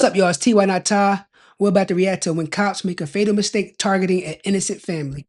What's up, y'all? It's TY Not Ty. We're about to react to when cops make a fatal mistake targeting an innocent family.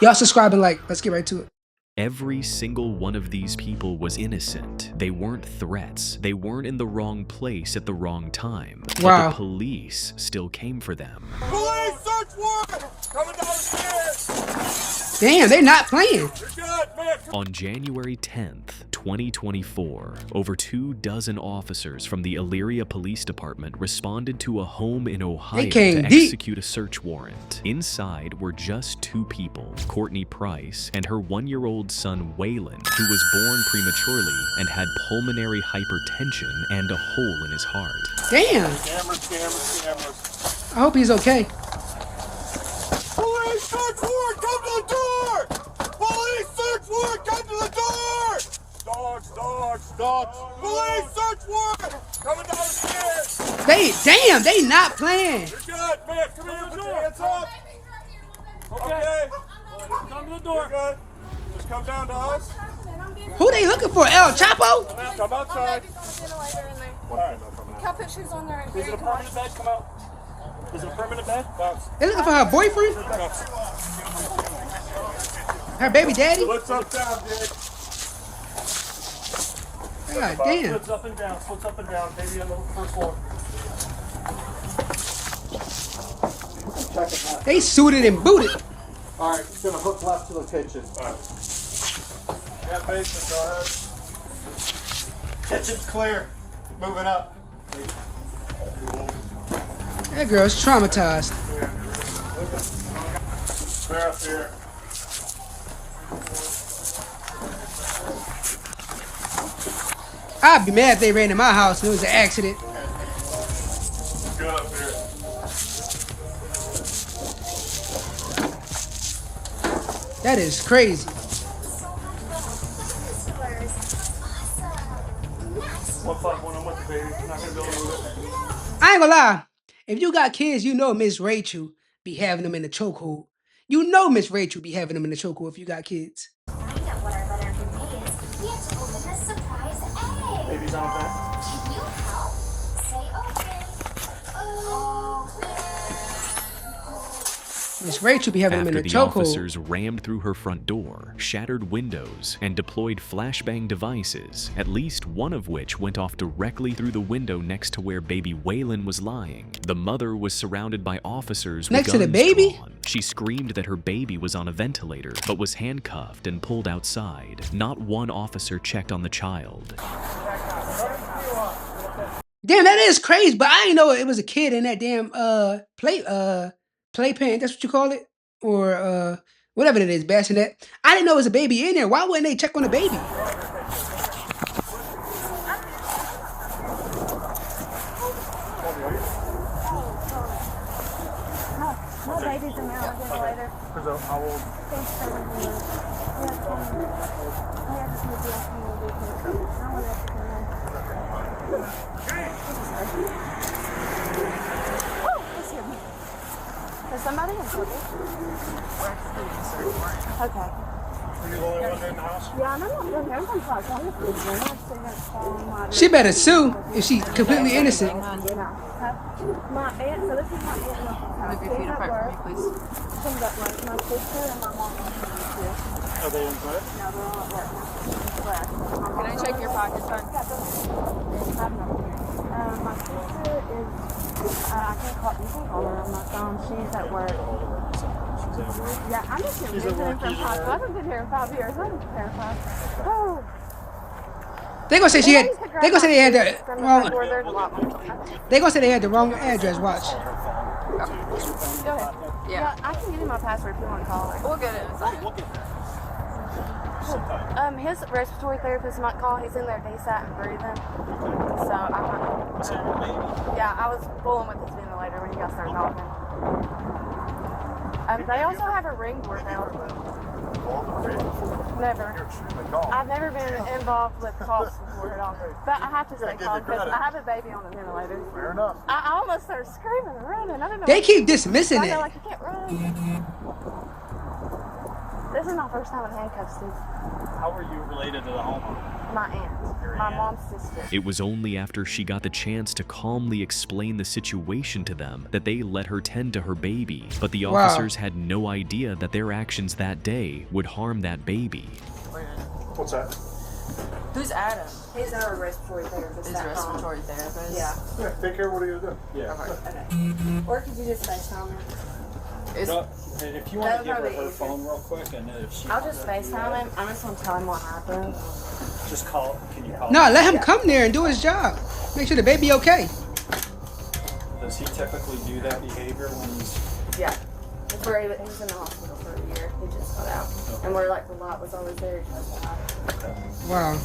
Y'all subscribe and like. Let's get right to it. Every single one of these people was innocent. They weren't threats. They weren't in the wrong place at the wrong time. Wow. But the police still came for them. Police search warrant! Coming down the stairs! Damn, they're not playing. You're good, man. On January 10th, 2024, over 24 officers from the Elyria Police Department responded to a home in Ohio to came deep. execute a search warrant. Inside were just two people, Courtney Price and her 1-year-old son Waylon, who was born prematurely and had pulmonary hypertension and a hole in his heart. Damn. Cameras. I hope he's okay. Police search warrant, come to the door! Police search warrant, come to the door! Dogs. Police search warrant! Coming down the stairs! They not playing. You're good, man. Come here, put your hands up. Okay. Come to the door. You're good. Just come down to us. Who they looking for? El Chapo? Come outside. Can I put shoes on there? Is it a permanent bed? Come out. Is it a permanent bed? They looking for her boyfriend? Her baby daddy? Looks up down, dude. God damn. Flips up and down. Flips up and down. Baby on the first floor. They suited and booted. All right, just gonna hook left to the kitchen. Yeah, basement, go ahead. Kitchen's clear. Moving up. That girl's traumatized. Clear up here. I'd be mad if they ran in my house and it was an accident. Good up here. That is crazy. When I'm with the baby, I'm not gonna be able to move it. I ain't gonna lie. If you got kids, you know Miss Rachel be having them in the chokehold. You know Miss Rachel be having them in the chokehold if you got kids. Find out what our letter conveys. We have to open this surprise egg. Baby's on bed. Can you help? Say open. Miss Rachel be having them in After the the chokehold. officers rammed through her front door, shattered windows, and deployed flashbang devices, at least one of which went off directly through the window next to where baby Waylon was lying. The mother was surrounded by officers Next to with the guns baby? drawn. She screamed that her baby was on a ventilator, but was handcuffed and pulled outside. Not one officer checked on the child. Damn, that is crazy, but I didn't know it was a kid in that damn playpen, that's what you call it? Or whatever it is, bassinet. I didn't know it was a baby in there. Why wouldn't they check on the baby? My baby's in there. I'll get it later. How old? Thanks for everything. Yeah, just moved the afternoon weekend. I want to Is somebody in trouble? Okay. Are you the only one in the house? Yeah, and I'm not really here. I'm talking to She better sue if she's completely innocent. My aunt, so this is my aunt. Move your feet apart for me, please. She's at work. My sister and my mom are here. Are they in bed? No, they're all at work. Can I check your pockets, hon? My sister is, I can't call, you can call her on my phone. She's at work. Yeah, I'm just here visiting from Chicago. I haven't been here in 5 years. I'm terrified. Oh. They gonna say she had. They gonna say they had the From the wrong. front door, there's a lot more. They gonna say they had the wrong address. Watch. Go ahead. Yeah. I can give you my password if you want to call her. We'll get it in a second. His respiratory therapist might call. He's in there desat and breathing. So I might. Yeah, I was fooling with his ventilator when you guys started talking. They also have a ring doorbell. Never. I've never been involved with calls before at all. But I have to stay calm because I have a baby on the ventilator. Fair enough. I almost started screaming and running. I didn't know. They keep dismissing I know, it. like you can't run. This is my first time in handcuffs, Steve. How are you related to the homeowner? My aunt. My mom's sister. It was only after she got the chance to calmly explain the situation to them that they let her tend to her baby. But the Wow. officers had no idea that their actions that day would harm that baby. What's that? Who's Adam? He's our respiratory therapist. Is respiratory therapist. Yeah. Yeah, take care of what are you doing? Yeah. Okay. Or could you just FaceTime her? Is, And if you want That'd to give her probably her easier. phone real quick, and then if she I'll just FaceTime him. I'm just gonna tell him what happened. just call, can you call? No, let him come there and do his job. Make sure the baby okay. Does he typically do that behavior when he's? Yeah. Before he's in the hospital for a year. He just got out. And we're like the lot was always there. He just got out. Wow.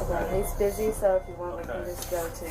Okay, he's busy, so if you want, we can just go to.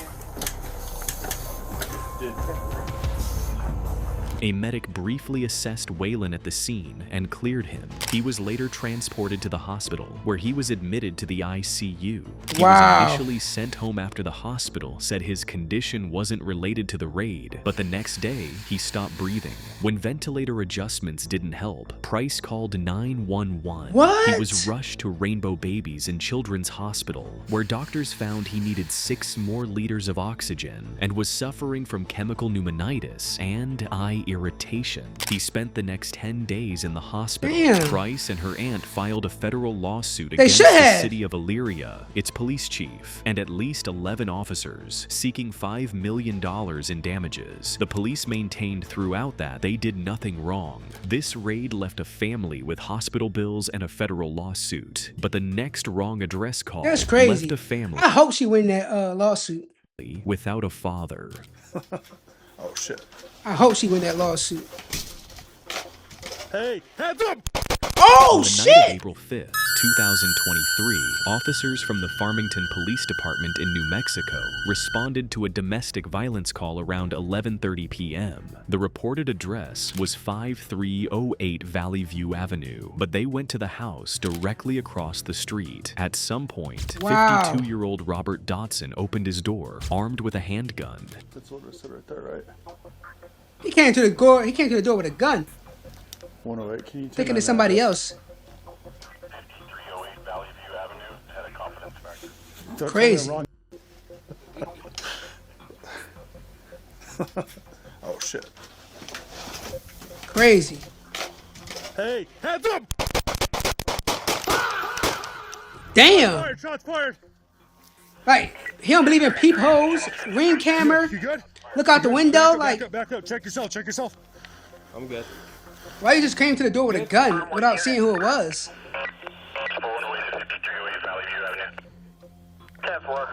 A medic briefly assessed Waylon at the scene and cleared him. He was later transported to the hospital, where he was admitted to the ICU. He Wow. was initially sent home after the hospital said his condition wasn't related to the raid, but the next day, he stopped breathing. When ventilator adjustments didn't help, Price called 911. What? He was rushed to Rainbow Babies and Children's Hospital, where doctors found he needed 6 more liters of oxygen and was suffering from chemical pneumonitis and eye irritation. He spent the next 10 days in the hospital. Damn. Price and her aunt filed a federal lawsuit They against should the have. city of Elyria, its police chief, and at least 11 officers, seeking $5 million in damages. The police maintained throughout that they did nothing wrong. This raid left a family with hospital bills and a federal lawsuit. But the next wrong address call That's crazy. left a family I hope she win that lawsuit. without a father. Oh shit! I hope she win that lawsuit. Hey, hands up! Oh On the night of shit! April 5th, 2023, officers from the Farmington Police Department in New Mexico responded to a domestic violence call around 11:30 p.m. The reported address was 5308 Valley View Avenue, but they went to the house directly across the street. At some point, Wow. 52-year-old Robert Dotson opened his door, armed with a handgun. That's what I said right there, right? He came to the door. He came to the door with a gun, 108. Can you? thinking it's somebody else. 5308 Valley View Avenue, had a confidence factor. Don't tell me Crazy. I'm wrong. Oh shit! Crazy. Hey, hands up! Damn. Fired! Shots fired! Like he don't believe in peepholes, ring camera. You good? Look out the window. Like Back up! Check yourself! Check yourself! I'm good. why you just came to the door with a gun without seeing who it was? 408 5308 Valley View Avenue. 10-4.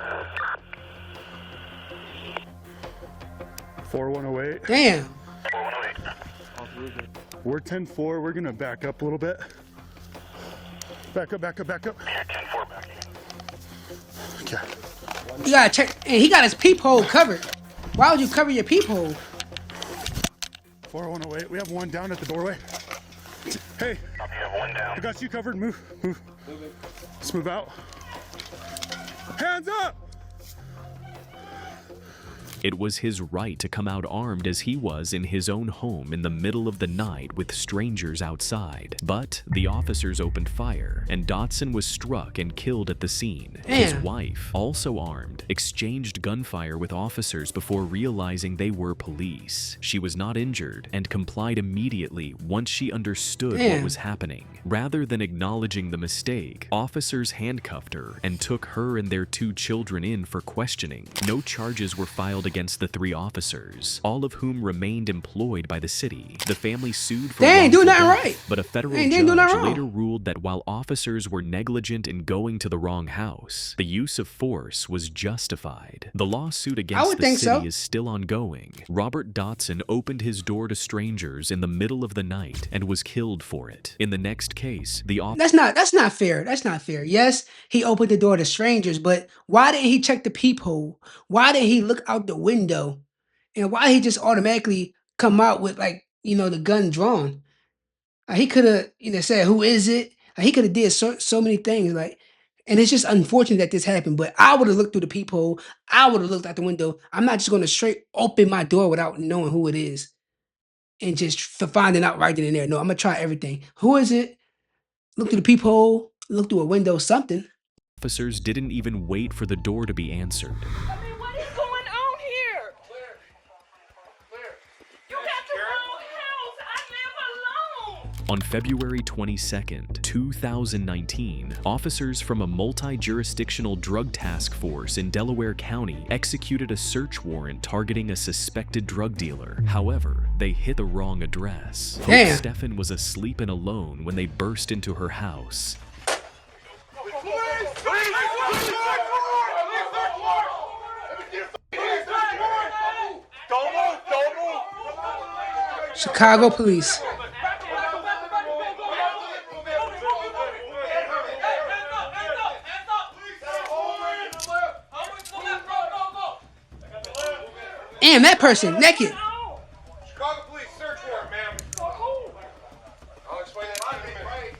4108. Damn. 4108. We're 10-4. We're gonna back up a little bit. Back up! Back up! Back up! Here, 10-4 back. Okay. You gotta check. And he got his peephole covered. Why would you cover your peephole? 4108. We have one down at the doorway. Hey, Copy, you have one down. I got you covered. Move. Let's move out. Hands up! It was his right to come out armed as he was in his own home in the middle of the night with strangers outside. But the officers opened fire, and Dotson was struck and killed at the scene. His Damn. wife, also armed, exchanged gunfire with officers before realizing they were police. She was not injured and complied immediately once she understood what Damn. was happening. Rather than acknowledging the mistake, officers handcuffed her and took her and their 2 children in for questioning. No charges were filed against the 3 officers, all of whom remained employed by the city. The family sued for They ain't doing wrongful nothing death, right. but a federal They ain't doing judge nothing wrong. later ruled that while officers were negligent in going to the wrong house, the use of force was justified. The lawsuit against would the think city so. is still ongoing. Robert Dotson opened his door to strangers in the middle of the night and was killed for it. In the next case, the That's not fair. That's not fair. Yes, he opened the door to strangers, but why didn't he check the peephole? Why didn't he look out the window? And why he just automatically come out with the gun drawn? He could have said, "Who is it?" He could have did so many things. And it's just unfortunate that this happened. But I would have looked through the peephole. I would have looked out the window. I'm not just going to straight open my door without knowing who it is. and just for finding out right then and there. No, I'm gonna try everything. Who is it? Look through the peephole, look through a window, something. Officers didn't even wait for the door to be answered. I mean, what is going on here? You got the wrong house. I live alone. On February 22nd, 2019, officers from a multi-jurisdictional drug task force in Delaware County executed a search warrant targeting a suspected drug dealer. However, they hit the wrong address. Hope Damn. Stefan was asleep and alone when they burst into her house. Chicago police. Damn, that person naked. Chicago police, search warrant, ma'am. I'll explain that to you in a minute.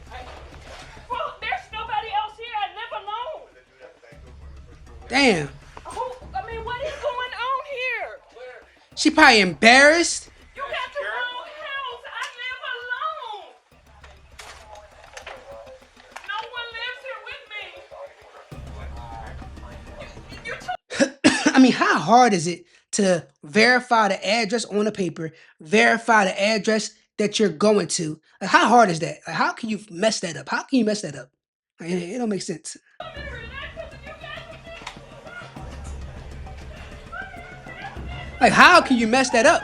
Well, there's nobody else here. I live alone. Damn. I mean, what is going on here? She probably embarrassed. You got the wrong house. I live alone. No one lives here with me. I mean, how hard is it to verify the address on the paper, verify the address that you're going to? Like, how hard is that? Like, how can you mess that up? How can you mess that up? Like, it don't make sense. Like, how can you mess that up?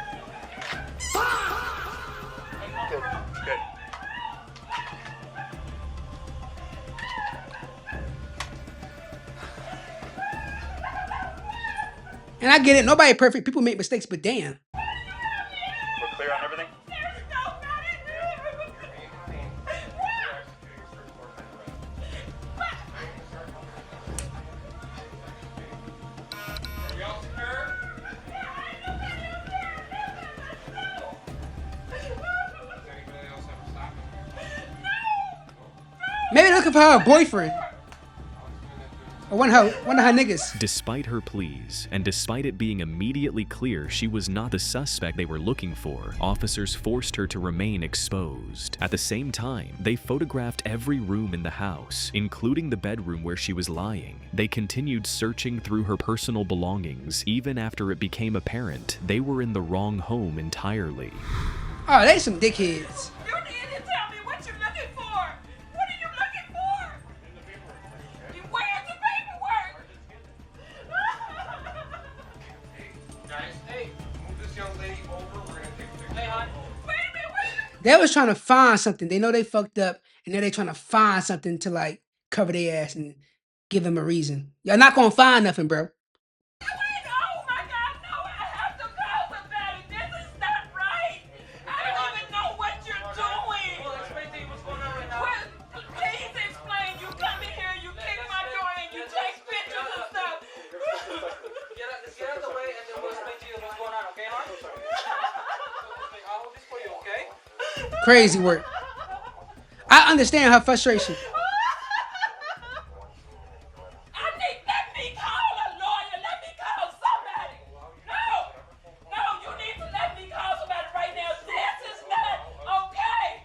And I get it. Nobody perfect. People make mistakes, but damn. We're clear on everything? Maybe they're looking for her boyfriend. Or one of her niggas. Despite her pleas, and despite it being immediately clear she was not the suspect they were looking for, officers forced her to remain exposed. At the same time, they photographed every room in the house, including the bedroom where she was lying. They continued searching through her personal belongings, even after it became apparent they were in the wrong home entirely. Oh, they some dickheads. You need to tell me what you're looking for. What are you looking for? Where's the paperwork? Guys, hey, move this young lady over. We're gonna take a picture. Hey, hon. Wait a minute. They was trying to find something. They know they fucked up, and now they trying to find something to like cover their ass and give them a reason. Y'all not gonna find nothing, bro. Oh my God, no, I have to call somebody. This is not right. I don't even know what you're doing. Well, explain to you what's going on right now. Well, please explain. You come in here, you kick my door in, you take pictures and stuff. Let's get out of the way and then we'll explain to you what's going on, okay, hon? I'll hold this for you, okay? Crazy work. I understand her frustration. Let me call a lawyer. Let me call somebody. No, you need to let me call somebody right now. This is not okay.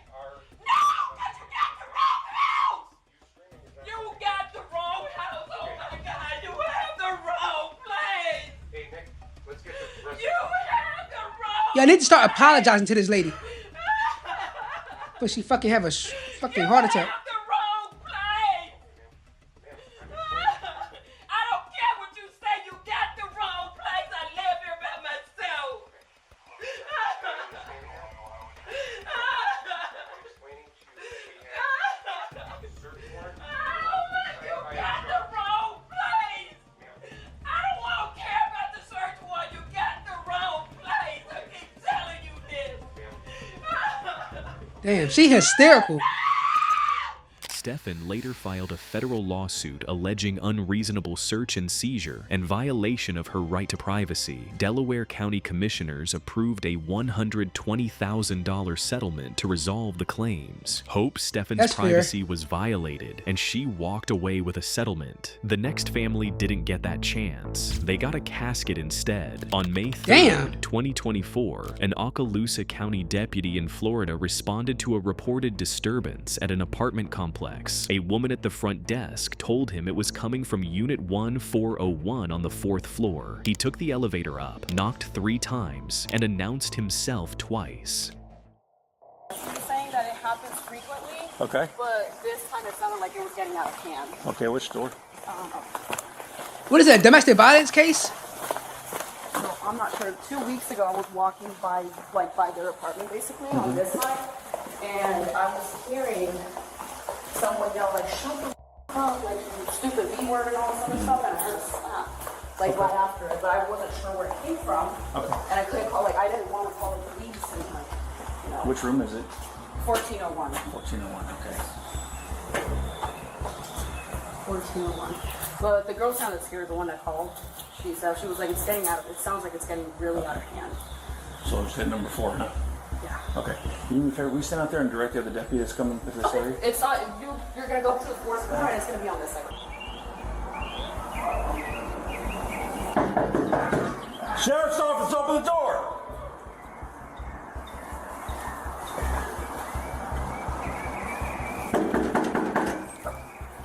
No, but you got the wrong house. You got the wrong house. Oh my God, you have the wrong place. Hey, Nick, let's get the rest. You have the wrong. Y'all need to start apologizing to this lady. But she fucking have a fucking heart attack. You have the wrong place. I don't care what you say. You got the wrong place. I live here by myself. You got the wrong place. I don't care about the search warrant. You got the wrong place. I keep telling you this. Damn, she hysterical. Stefan later filed a federal lawsuit alleging unreasonable search and seizure and violation of her right to privacy. Delaware County Commissioners approved a $120,000 settlement to resolve the claims. Hope Stefan's That's fair. privacy was violated, and she walked away with a settlement. The next family didn't get that chance. They got a casket instead. On May 3rd, 2024, an Okaloosa County deputy in Florida responded to a reported disturbance at an apartment complex. A woman at the front desk told him it was coming from Unit 1401 on the 4th floor. He took the elevator up, knocked 3 times, and announced himself twice. He's saying that it happens frequently, Okay. but this time it sounded like it was getting out of hand. Okay, which door? What is that, domestic violence case? So I'm not sure. 2 weeks ago, I was walking by their apartment, basically, on this side, and I was hearing someone yell, like, shut the up, like, you stupid B word and all this other stuff, and I heard a slap, like, right after it, but I wasn't sure where it came from, and I couldn't call, like, I didn't want to call the police, and, like, you know. Which room is it? 1401. 1401, okay. 1401. But the girl sounded scared, the one that called. She said, she was like, it's getting out of, it sounds like it's getting really out of hand. So it's hit number 4, huh? Yeah. Okay. You do me a favor, we stand out there and direct the other deputy that's coming with this area? It's not, you're going to go to the 4th floor and it's going to be on this side. Sheriff's office, open the door!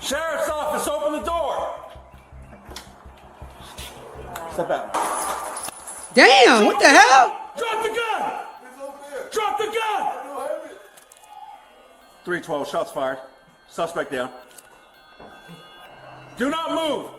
Sheriff's office, open the door! Step out. Damn, what the hell? Drop the gun! Drop the gun! 312, shots fired. Suspect down. Do not move!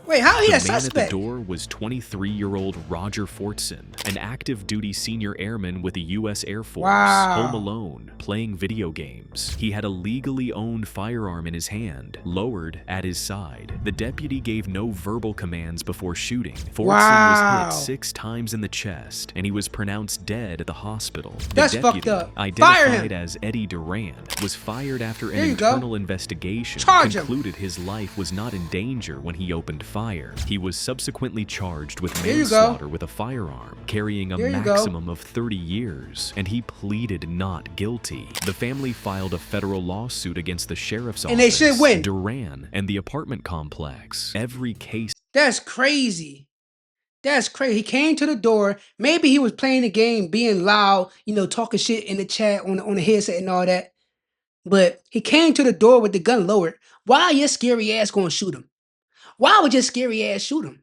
Wait, how he The a man at the suspect? door was 23-year-old Roger Fortson, an active duty senior airman with the U.S. Air Force, Wow. home alone, playing video games. He had a legally owned firearm in his hand, lowered at his side. The deputy gave no verbal commands before shooting. Fortson Wow. was hit 6 times in the chest, and he was pronounced dead at the hospital. The That's deputy, fucked up. Fire identified him. as Eddie Duran, was fired after There an you go. internal investigation Charge him. concluded his life was not in danger when he opened fire. He was subsequently charged with There you go. manslaughter with a firearm, carrying a There you go. maximum of 30 years, and he pleaded not guilty. The family filed a federal lawsuit against the sheriff's office, And they should win. Duran, and the apartment complex. Every case That's crazy. That's crazy. He came to the door. Maybe he was playing the game, being loud, you know, talking shit in the chat on the headset and all that. But he came to the door with the gun lowered. Why your scary ass gonna shoot him? Why would your scary ass shoot him?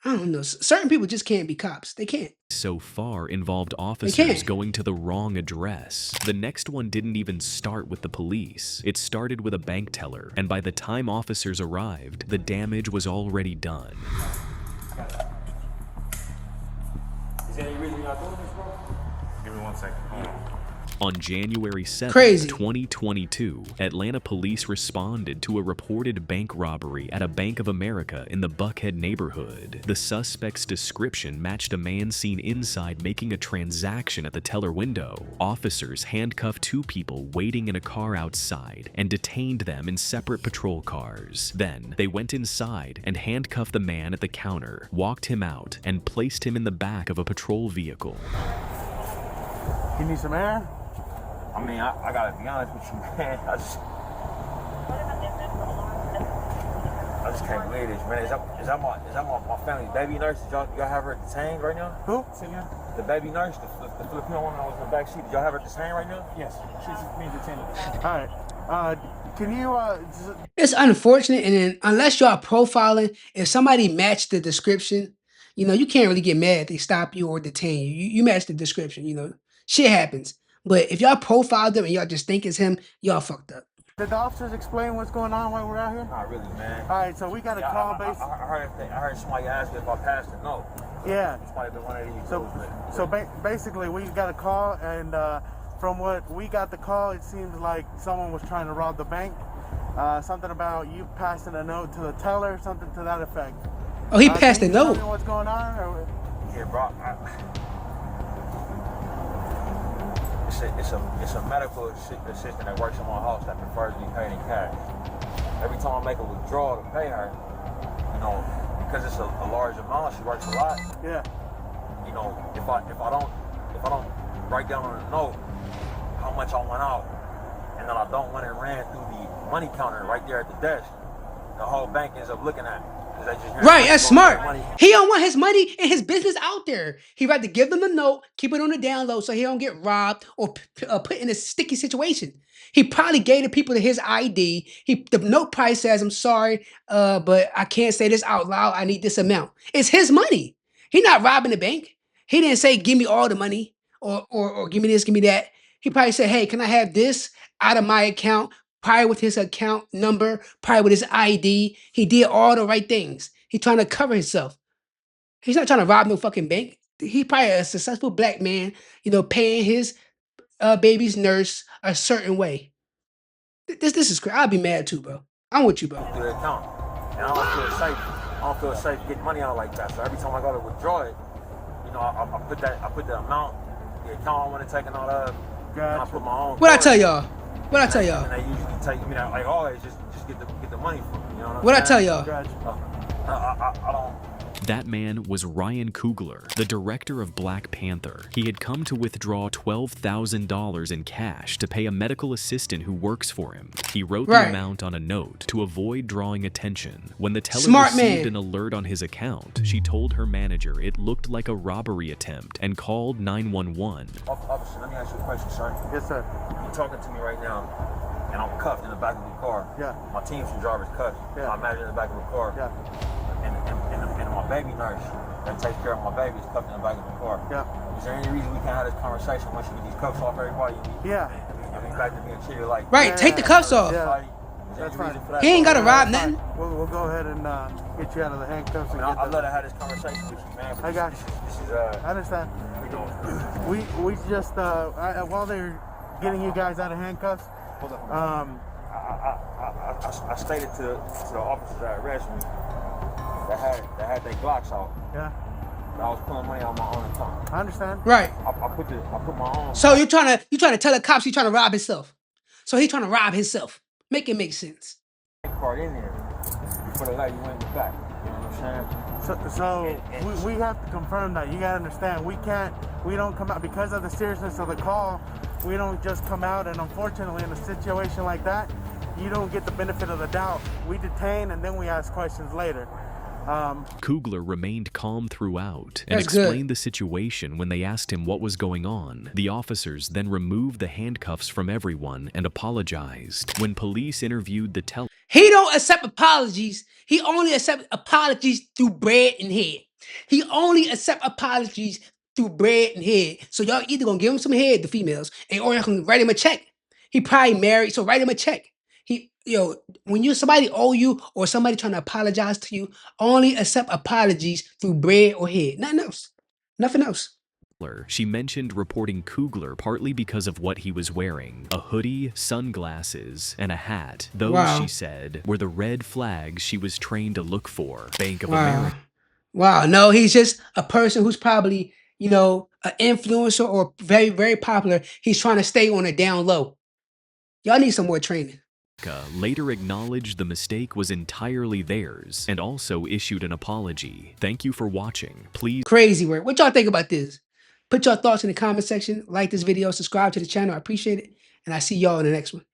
I don't know. Certain people just can't be cops. They can't. so far involved can't. officers going to the wrong address. The next one didn't even start with the police. It started with a bank teller, and by the time officers arrived, the damage was already done. Is there any reason you're not doing this, bro? Give me 1 second. On January 7th, Crazy. 2022, Atlanta police responded to a reported bank robbery at a Bank of America in the Buckhead neighborhood. The suspect's description matched a man seen inside making a transaction at the teller window. Officers handcuffed 2 people waiting in a car outside and detained them in separate patrol cars. Then, they went inside and handcuffed the man at the counter, walked him out, and placed him in the back of a patrol vehicle. You need some air? I mean, I gotta be honest with you, man. I just can't believe this, man. Is that my family's baby nurse? Did y'all have her detained right now? Who? The baby nurse, the Filipino woman that was in the back seat. Did y'all have her detained right now? Yes, she's being detained. All right. Can you It's unfortunate, and then unless y'all profiling, if somebody matched the description, you know, you can't really get mad if they stop you or detain you. You match the description, you know. Shit happens. But if y'all profiled them and y'all just think it's him, y'all fucked up. did the officers explain what's going on while we're out here? Not really, man. All right, so we got a call I based. heard somebody ask if I passed or no. Yeah. This might have been one of these. So basically, we got a call, and from what we got the call, it seems like someone was trying to rob the bank. Something about you passing a note to the teller, something to that effect. Oh, he passed can the you tell note. me what's going on? Or... Yeah, bro. It's a medical assistant that works in my house that prefers to be paid in cash. Every time I make a withdrawal to pay her, you know, because it's a large amount, she works a lot. Yeah. You know, if I don't write down on a note how much I went out, and then I don't want it ran through the money counter right there at the desk, the whole bank ends up looking at it. Right, that's smart. He don't want his money and his business out there. He rather give them the note, keep it on the down low so he don't get robbed or put in a sticky situation. He probably gave the people his ID. The note probably says, "I'm sorry, but I can't say this out loud. I need this amount." It's his money. He not robbing the bank. He didn't say, "Give me all the money," or "Give me this, give me that." He probably said, "Hey, can I have this out of my account?" Probably with his account number, probably with his ID. He did all the right things. He's trying to cover himself. He's not trying to rob no fucking bank. He's probably a successful black man, you know, paying his baby's nurse a certain way. This is crazy. I'll be mad too, bro. I'm with you, bro. Through the account, and I don't feel safe. I don't feel safe getting money out like that. So every time I go to withdraw it, you know, I put the amount, the account I want to take it out of, and I put my own. What I tell y'all? What I tell y'all? And they usually take me like always, just get the money from me. You know what I tell y'all? I don't. That man was Ryan Coogler, the director of Black Panther. He had come to withdraw $12,000 in cash to pay a medical assistant who works for him. He wrote the amount on a note to avoid drawing attention. When the teller received an alert on his account, she told her manager it looked like a robbery attempt and called 911. Officer, let me ask you a question, sir. Yes, sir. You're talking to me right now, and I'm cuffed in the back of the car. Yeah. My team's driver's cuffed. Yeah. I'm imagine in the back of the car. Yeah. And my baby nurse that takes care of my baby is cuffed in the back of the car. Yeah. Is there any reason we can't have this conversation once you get these cuffs off everybody? Yeah. I mean, back to being treated like. Right, take the cuffs off. Yeah. That's fine. He ain't gotta rob nothing. We'll go ahead and get you out of the handcuffs. And I'd love to have this conversation with you, man. I got you. This is I understand. We just while they're getting you guys out of handcuffs. Hold up. I stated to the officers that arrested me that had their Glocks out. Yeah. That I was pulling money out of my own account. I understand. Right. I put my own. So you're trying to tell the cops he's trying to rob himself. So he's trying to rob himself. Make it make sense. Card in there before they let you in the back. You know what I'm saying? So we have to confirm that. You gotta understand. We don't come out because of the seriousness of the call. We don't just come out, and unfortunately, in a situation like that, you don't get the benefit of the doubt. We detain and then we ask questions later. Coogler remained calm throughout and explained the situation when they asked him what was going on. The officers then removed the handcuffs from everyone and apologized. When police interviewed the teller, he don't accept apologies. He only accepts apologies through bread and head. He only accepts apologies through bread and head. So y'all either gonna give him some head, the females, or y'all can write him a check. He probably married, so write him a check. When somebody owe you or somebody trying to apologize to you, only accept apologies through bread or head. Nothing else. Nothing else. she mentioned reporting Coogler partly because of what he was wearing: a hoodie, sunglasses, and a hat. Those, she said, were the red flags she was trained to look for. Bank of America. Wow, no, he's just a person who's probably, an influencer or very, very popular. He's trying to stay on it down low. Y'all need some more training. Later acknowledged the mistake was entirely theirs and also issued an apology. Thank you for watching. Please. Crazy work. What y'all think about this? Put your thoughts in the comment section. Like this video, subscribe to the channel. I appreciate it. And I see y'all in the next one.